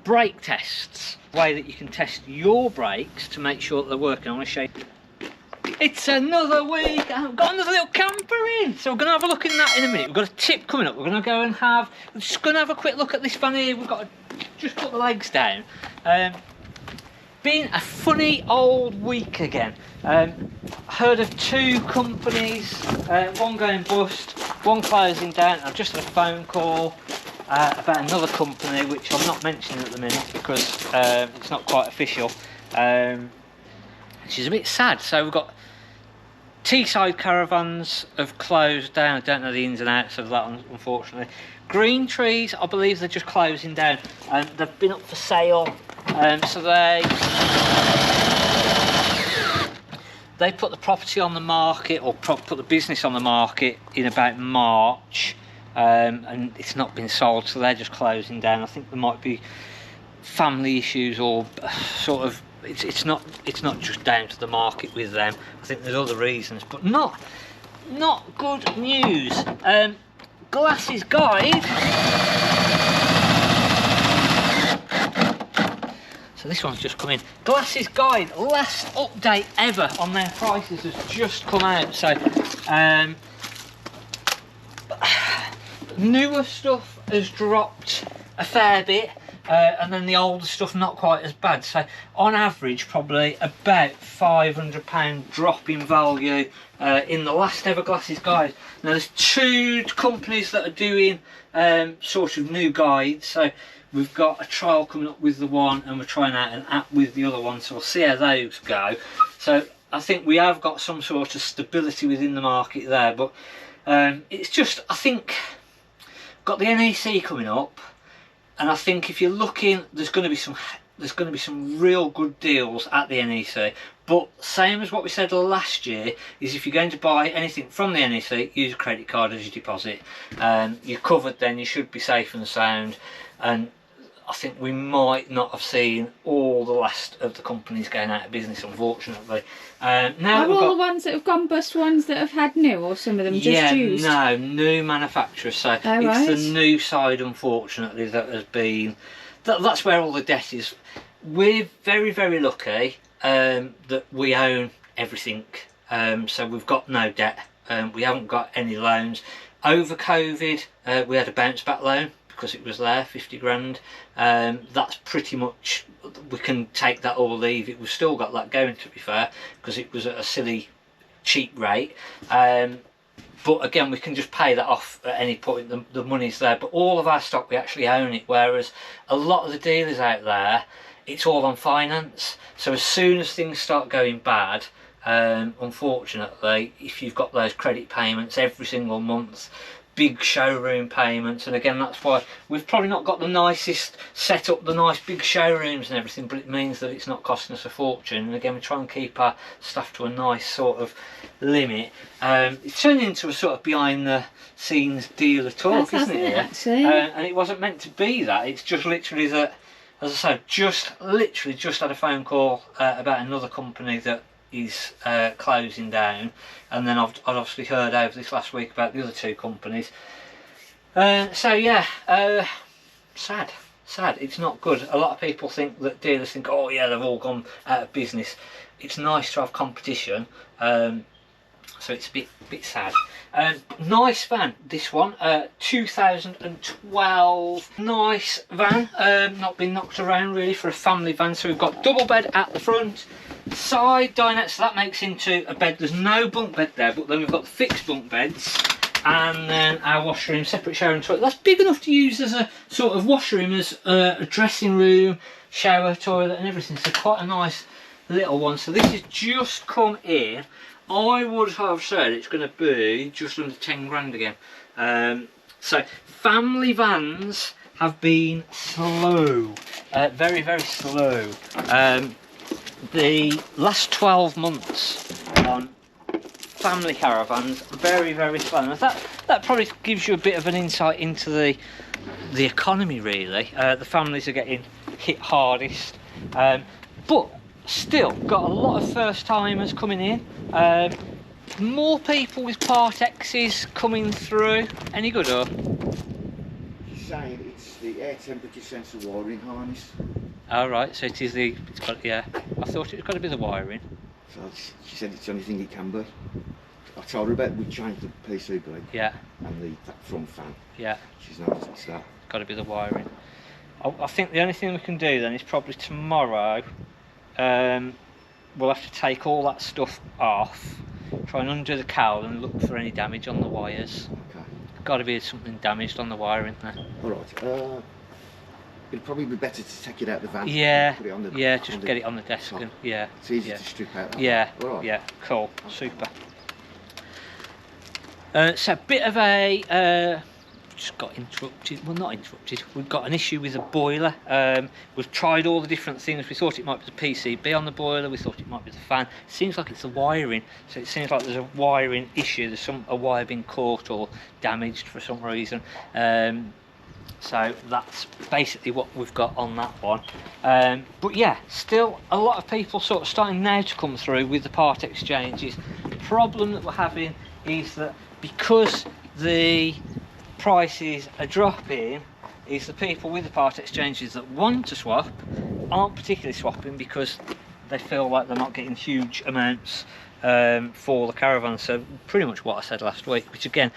brake tests, way that you can test your brakes to make sure that they're working. I want to show you. It's another week. I've got another little camper in, so we're going to have a look in that in a minute. We've got a tip coming up. We're going to go and we're just going to have a quick look at this van here. We've got to just put the legs down. Been a funny old week again. Heard of two companies, one going bust, one closing down. I've just had a phone call about another company which I'm not mentioning at the minute because it's not quite official, which is a bit sad. So we've got Teesside Caravans have closed down. I don't know the ins and outs of that, unfortunately. Green Trees, I believe they're just closing down. They've been up for sale, so they put the property on the market, or put the business on the market in about March, and it's not been sold, so they're just closing down. I think there might be family issues, or sort of it's not just down to the market with them. I think there's other reasons, but not good news. Glasses Guide. So this one's just come in. Glasses Guide, last update ever on their prices has just come out. So newer stuff has dropped a fair bit, and then the older stuff not quite as bad. So on average, probably about £500 drop in value in the last ever Glasses Guide. Now there's two companies that are doing sort of new guides. So we've got a trial coming up with the one, and we're trying out an app with the other one, so we'll see how those go. So I think we have got some sort of stability within the market there, but it's just, I think, got the NEC coming up, and I think if you're looking, there's going to be some real good deals at the NEC. But same as what we said last year, is if you're going to buy anything from the NEC, use a credit card as your deposit. You're covered then, you should be safe and sound. And I think we might not have seen all the last of the companies going out of business, unfortunately. Now are all the ones that have gone bust ones that have had new, or some of them just used? No, new manufacturers. So it's the new side, unfortunately, that has been. That's where all the debt is. We're very, very lucky that we own everything. So we've got no debt. We haven't got any loans. Over COVID, we had a bounce back loan, because it was there, 50 grand. That's pretty much, we can take that or leave it. We've still got that going, to be fair, because it was at a silly cheap rate. But again, we can just pay that off at any point. The money's there. But all of our stock, we actually own it, whereas a lot of the dealers out there, it's all on finance. So as soon as things start going bad, unfortunately, if you've got those credit payments every single month, big showroom payments, and again, that's why we've probably not got the nicest set up, the nice big showrooms and everything, but it means that it's not costing us a fortune. And again, we try and keep our stuff to a nice sort of limit. It's turned into a sort of behind the scenes dealer talk, isn't it? Actually, and it wasn't meant to be that. It's just literally that, as I said, just had a phone call about another company that is closing down, and then I've obviously heard over this last week about the other two companies. So yeah, sad. It's not good. A lot of people think that dealers think, oh yeah, they've all gone out of business. It's nice to have competition, so it's a bit sad. Nice van, this one, 2012, nice van, not been knocked around really for a family van. So we've got double bed at the front, side dinette, so that makes into a bed. There's no bunk bed there, but then we've got the fixed bunk beds, and then our washroom, separate shower and toilet. That's big enough to use as a sort of washroom, as a dressing room, shower, toilet and everything. So quite a nice little one. So this has just come in. I would have said it's going to be just under 10 grand again. So family vans have been slow, very, very slow. The last 12 months on family caravans, very, very slow. And that probably gives you a bit of an insight into the economy, really. The families are getting hit hardest, but still got a lot of first timers coming in. More people with Part X's coming through. Any good, or? Saying it's the air temperature sensor wiring harness. Oh right, so it is the, it's got, yeah, I thought it was got to be the wiring. So she said it's the only thing it can be. I told her about we changed the PCB Yeah, and that front fan. yeah, She's noticed it's that. got to be the wiring. I think the only thing we can do then is probably tomorrow, we'll have to take all that stuff off, try and undo the cowl and look for any damage on the wires. Okay. Got to be something damaged on the wiring there. Alright, it'd probably be better to take it out the van. Yeah, Put it on the, yeah, just get it on the desk top. and yeah. It's easy yeah. to strip out. That Yeah, way. Alright. yeah, cool, super. So a bit of a, just got interrupted, well not interrupted, we've got an issue with the boiler. We've tried all the different things, we thought it might be the PCB on the boiler, we thought it might be the fan. It seems like it's the wiring, so it seems like there's a wiring issue, there's a wire being caught or damaged for some reason. So that's basically what we've got on that one. But yeah, still a lot of people sort of starting now to come through with the part exchanges. The problem that we're having is that because the prices are dropping, is the people with the part exchanges that want to swap aren't particularly swapping because they feel like they're not getting huge amounts for the caravan. So pretty much what I said last week, which again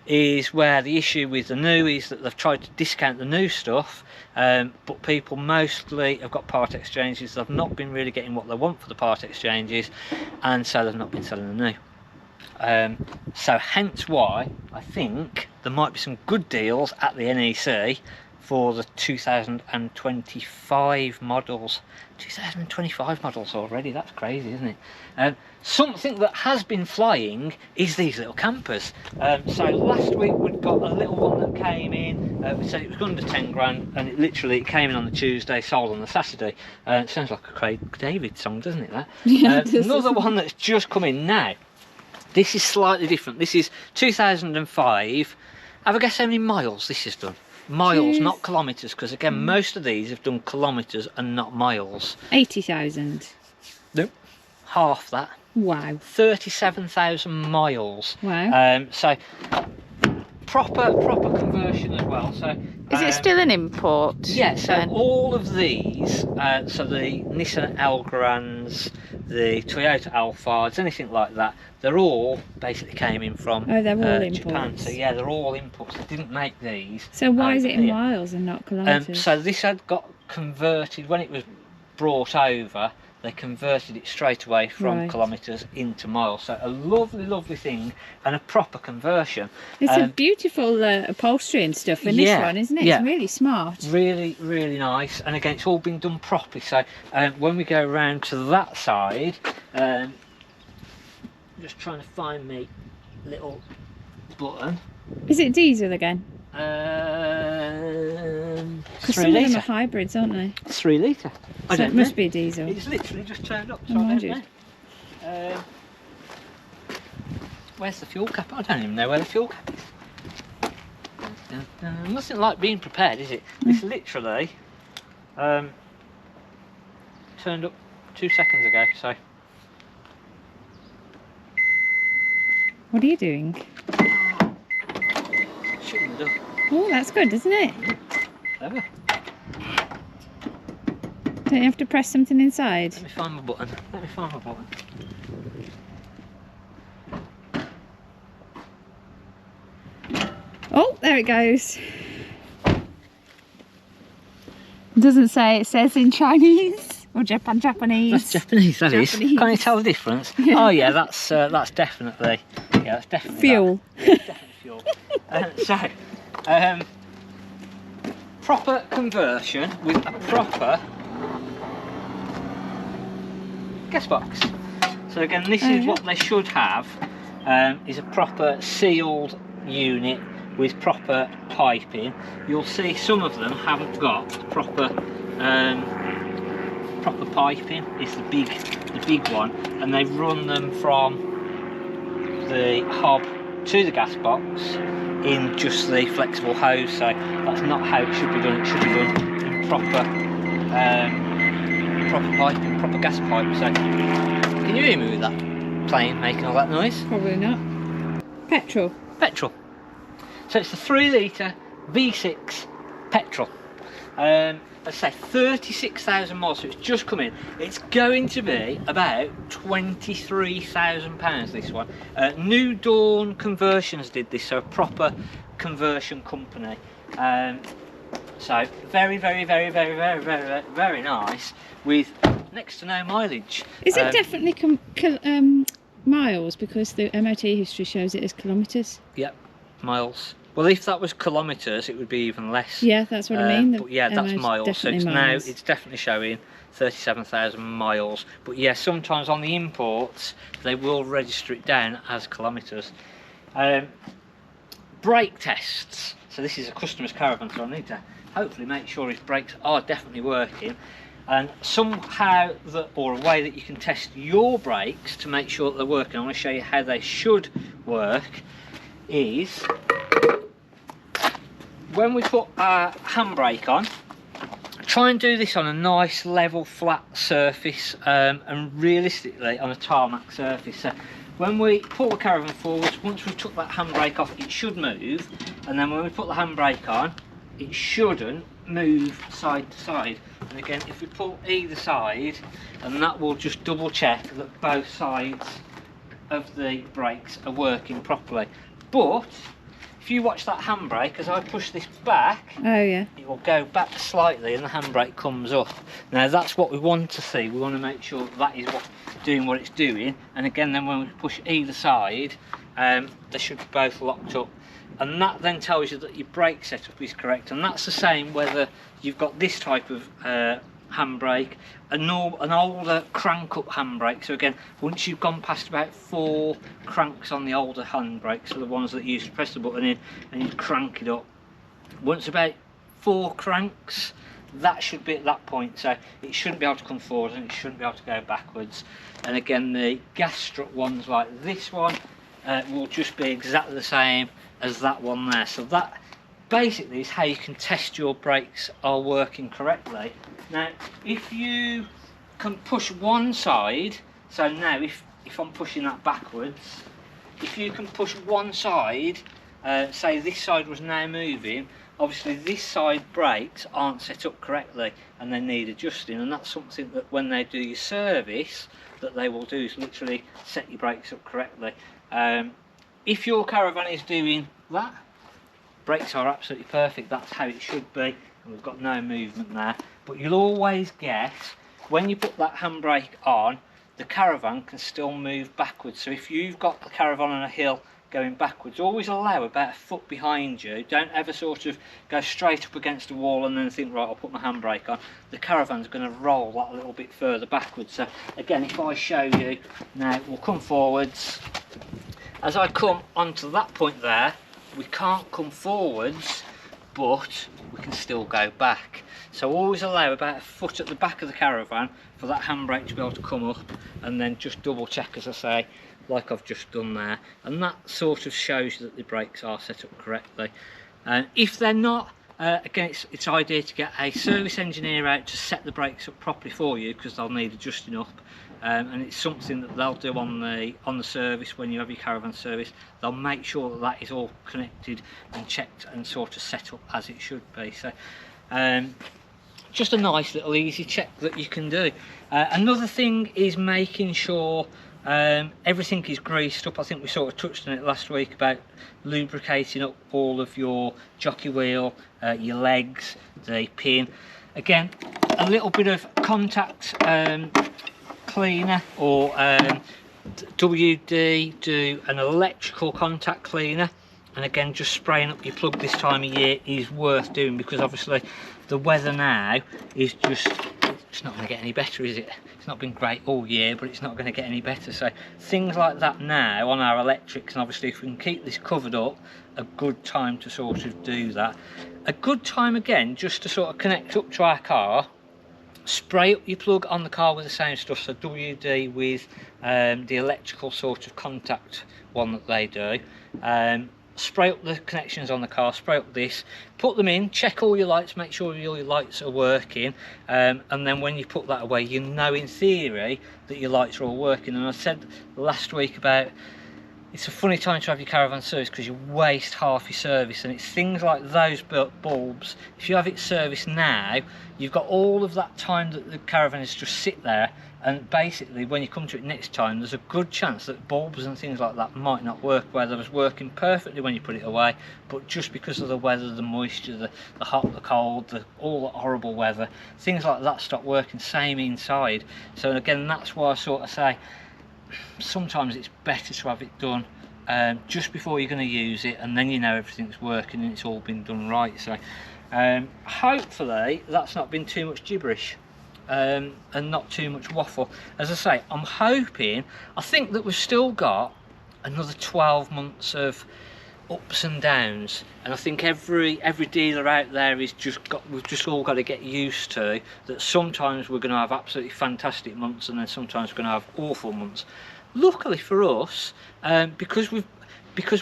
is where the issue with the new is that they've tried to discount the new stuff, but people mostly have got part exchanges. They've not been really getting what they want for the part exchanges, and so they've not been selling the new. So hence why I think there might be some good deals at the NEC for the 2025 models. 2025 models already, that's crazy, isn't it? Something that has been flying is these little campers. So last week we'd got a little one that came in, we said it was under 10 grand, and it literally came in on the Tuesday, sold on the Saturday. It sounds like a Craig David song, doesn't it, that? Yeah, Another one that's just come in now. This is slightly different. This is 2005. Have a guess how many miles this has done? Miles, Jeez. not kilometres, because again, most of these have done kilometres and not miles. 80,000. Nope, half that. Wow. 37,000 miles. Wow. So proper conversion as well. So Is it still an import? yeah, so then? all of these, so the Nissan Algarans, the Toyota Alphards, anything like that, they're all basically came in from Oh, they're all Japan. imports. So yeah, they're all imports. They didn't make these. So why is it in here. miles and not kilometres? So this had got converted when it was brought over. They converted it straight away from Right. kilometres into miles. So a lovely thing and a proper conversion. It's a beautiful upholstery and stuff in this yeah, one, isn't it? yeah. It's really smart. Really nice, and again it's all been done properly. So when we go around to that side, just trying to find me little button. Is it diesel again? 'Cause 3 some of them are litre. hybrids, aren't they? 3 litre. I So don't it must know. be diesel. It's literally just turned up, so Oh, I mind don't know. Where's the fuel cap? I don't even know where the fuel cap is. Nothing like being prepared, is it? It's literally turned up 2 seconds ago, so. What are you doing? Shutting the door. Oh, that's good, isn't it? Clever. Don't you have to press something inside? Let me find my button. Oh, there it goes. It doesn't say, it says in Chinese or Japanese. That's Japanese, that is. Japanese. Can't you tell the difference? Yeah. Oh yeah, that's definitely, yeah, that's definitely Fuel. that. Definitely fuel. Proper conversion with a proper gas box. So again, this is what they should have, is a proper sealed unit with proper piping. You'll see some of them haven't got proper proper piping. It's the big one, and they've run them from the hob to the gas box in just the flexible hose. So that's not how it should be done. It should be done in proper proper piping, proper gas pipe. So can you hear me with that plane making all that noise? Probably not. Petrol. Petrol. So it's the 3 litre V6 petrol. Let's say 36,000 miles, so it's just come in. It's going to be about £23,000, this one. New Dawn Conversions did this, so a proper conversion company. So very, very, very, very, very, very, very nice, with next to no mileage. Is it definitely miles, because the MOT history shows it as kilometres? Yep, miles. Well, if that was kilometres, it would be even less. Yeah, that's what I mean. But yeah, that's miles. So it's miles. now, it's definitely showing 37,000 miles. But yeah, sometimes on the imports, they will register it down as kilometres. Brake tests. So this is a customer's Caravan, so I need to hopefully make sure his brakes are definitely working. And somehow, or a way that you can test your brakes to make sure that they're working, I want to show you how they should work, is when we put our handbrake on, try and do this on a nice level flat surface, and realistically on a tarmac surface. So when we pull the Caravan forwards, once we've took that handbrake off, it should move, and then when we put the handbrake on, it shouldn't move side to side. And again, if we pull either side, and that will just double check that both sides of the brakes are working properly. But if you watch that handbrake, as I push this back, oh yeah, it will go back slightly and the handbrake comes up. Now that's what we want to see. We want to make sure that is doing what it's doing. And again, then when we push either side, they should be both locked up. And that then tells you that your brake setup is correct. And that's the same whether you've got this type of handbrake, an older crank up handbrake. So again, once you've gone past about 4 cranks on the older handbrakes, so the ones that you used to press the button in and you'd crank it up, once about 4 cranks, that should be at that point, so it shouldn't be able to come forward and it shouldn't be able to go backwards. And again, the gas strut ones like this one will just be exactly the same as that one there. So that basically is how you can test your brakes are working correctly. Now if you can push one side, so now if I'm pushing that backwards, if you can push one side, say this side was now moving, obviously this side brakes aren't set up correctly and they need adjusting, and that's something that when they do your service that they will do, is literally set your brakes up correctly. If your Caravan is doing that, brakes are absolutely perfect, that's how it should be, and we've got no movement there. But you'll always get, when you put that handbrake on, the Caravan can still move backwards. So if you've got the Caravan on a hill going backwards, always allow about a foot behind you. Don't ever sort of go straight up against the wall and then think, right, I'll put my handbrake on. The Caravan's going to roll that a little bit further backwards. So again, if I show you now, we'll come forwards. As I come onto that point there, we can't come forwards, but we can still go back. So always allow about a foot at the back of the Caravan for that handbrake to be able to come up, and then just double check, as I say, like I've just done there. And that sort of shows you that the brakes are set up correctly. And if they're not, again, it's ideal to get a service engineer out to set the brakes up properly for you, because they'll need adjusting up. And it's something that they'll do on the service when you have your Caravan service. They'll make sure that that is all connected and checked and sort of set up as it should be. So just a nice little easy check that you can do. Another thing is making sure everything is greased up. I think we sort of touched on it last week about lubricating up all of your jockey wheel, your legs, the pin. Again, a little bit of contact cleaner, or WD do an electrical contact cleaner, and again, just spraying up your plug this time of year is worth doing, because obviously the weather now is just, it's not going to get any better, is it? It's not been great all year, but it's not going to get any better. So things like that now on our electrics, and obviously if we can keep this covered up, a good time to sort of do that. A good time again just to sort of connect up to our car, spray up your plug on the car with the same stuff, so WD with the electrical sort of contact one that they do. Spray up the connections on the car, spray up this, put them in, check all your lights, make sure all your lights are working, and then when you put that away, you know in theory that your lights are all working. And I said last week about it's a funny time to have your caravan serviced because you waste half your service, and it's things like those bulbs. If you have it serviced now, you've got all of that time that the caravan is just sit there, and basically when you come to it next time, there's a good chance that bulbs and things like that might not work where they was working perfectly when you put it away, but just because of the weather, the moisture, the hot, the cold, all the horrible weather, things like that stop working. Same inside. So again, that's why I sort of say sometimes it's better to have it done just before you're going to use it, and then you know everything's working and it's all been done right. So hopefully that's not been too much gibberish and not too much waffle. As I say, I'm hoping, I think that we've still got another 12 months of ups and downs, and I think every dealer out there is we've just all got to get used to that. Sometimes we're going to have absolutely fantastic months, and then sometimes we're going to have awful months. Luckily for us, because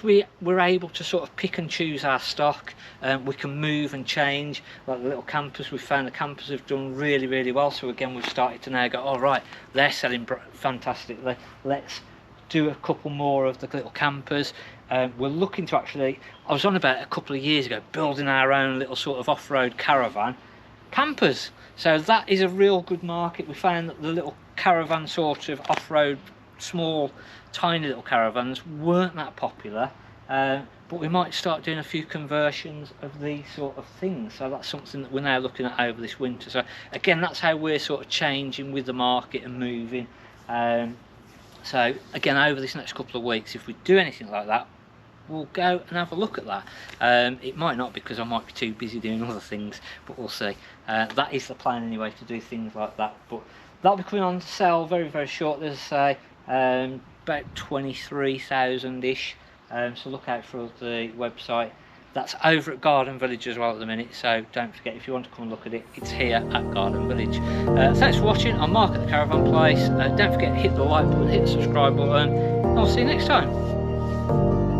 we're able to sort of pick and choose our stock, we can move and change. Like the little campers, we found the campers have done really well, so again we've started to now go, all right, they're selling fantastically, let's do a couple more of the little campers. We're looking to actually, I was on about a couple of years ago, building our own little sort of off-road caravan campers. So that is a real good market. We found that the little caravan sort of off-road, small, tiny little caravans weren't that popular. But we might start doing a few conversions of these sort of things. So that's something that we're now looking at over this winter. So again, that's how we're sort of changing with the market and moving. So again, over this next couple of weeks, if we do anything like that, we'll go and have a look at that. It might not, because I might be too busy doing other things, but we'll see. That is the plan anyway, to do things like that. But that'll be coming on sale very shortly, as I say, about 23,000-ish. So look out for the website. That's over at Garden Village as well at the minute, so don't forget, if you want to come and look at it, it's here at Garden Village. Thanks for watching. I'm Mark at the Caravan Place. Don't forget to hit the like button, hit the subscribe button, and I'll see you next time.